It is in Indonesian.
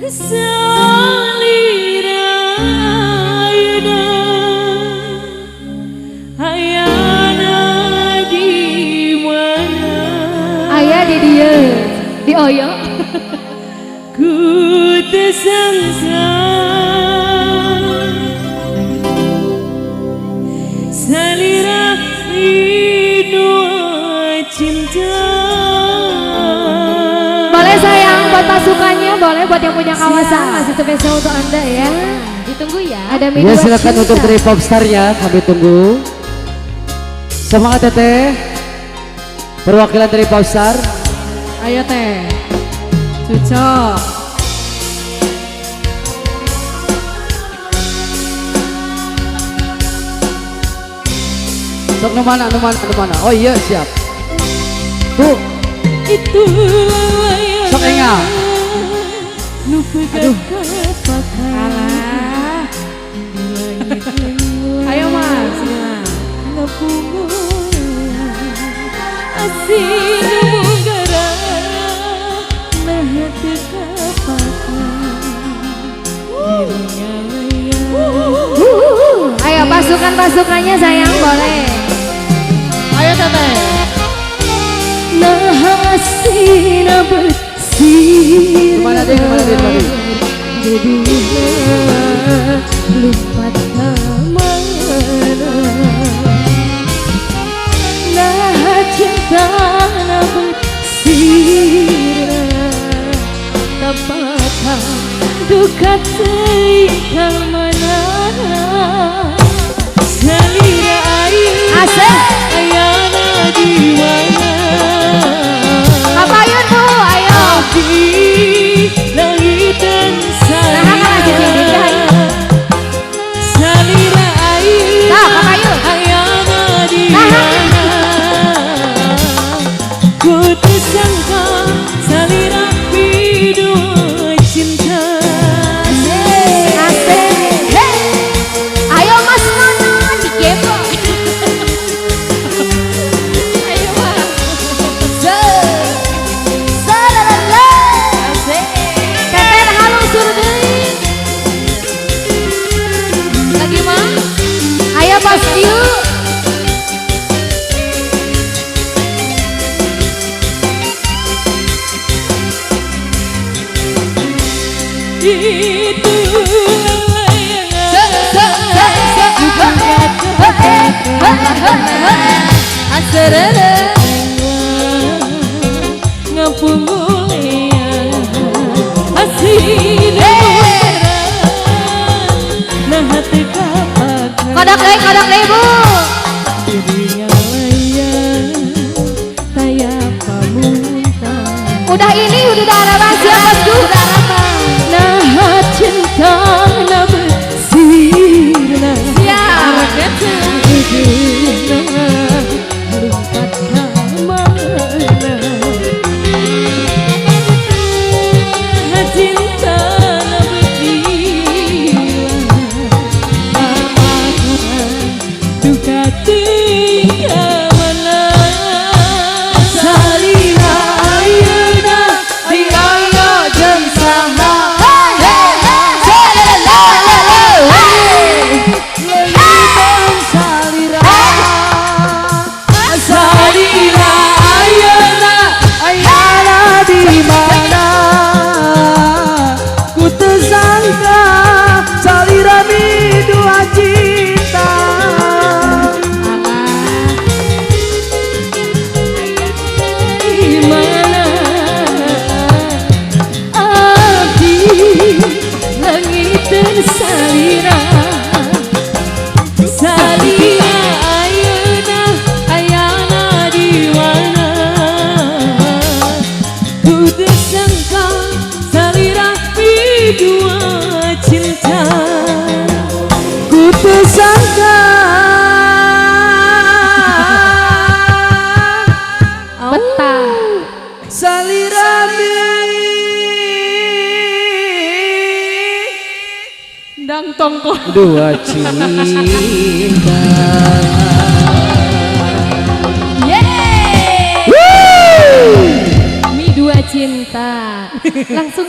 Salira ayeuna hayana di mana? Aya di dieu, di Oyo. Ku teu sangka salira dua cinta. Boleh sayang buat pasukannya, boleh buat yang punya kawasan masih spesial untuk Anda ya. Ditunggu ya. Ada Ya silakan untuk dari Popstar ya, kami tunggu. Semangat Teteh. Perwakilan dari Popstar. Ayo Teh. Cocok. Sok nu mana? Oh iya siap. Tuh. Itulah yang Sok enggak? aduh. Ayo Mas. Ayo pasukannya sayang boleh. Ayo Teteh. Nahasina bersih. Kemana dia? Jadi lupa mana. Nah cinta na bersih. Tapatah duka tinggal mana. Salira air ayana di mana? Kapayun Bu, ayo. Di langit dan salira air ayana di mana? Ku tersangka salira dua cinta. Ayo Mas Nono dikepok. Ayo Mas. Teteh halus suruh deui. Lagi mah. Ayo Pas yuk. Itulah yang ngapungulea asina nah hati kapakan Kodok deh Bu. dirinya layang taya pamunta. Udah ada rahasia Mas Du. Udah apa? Nah cinta na bersirna Siap. lompat kemana. Cinta na berkilah apakah duka tinggal mana. Salira ayeuna di ayo jeung saha. Salira ayeuna ayana di mana? Ku teu sangka salira dua cinta. Di mana abdi langit dan salira. Salira ayeuna ayana di mana? Ku teu sangka salira dua cinta. Ku teu sangka Betah. salira dang tongkol Dua cinta. Yeay. Mi dua cinta. Langsung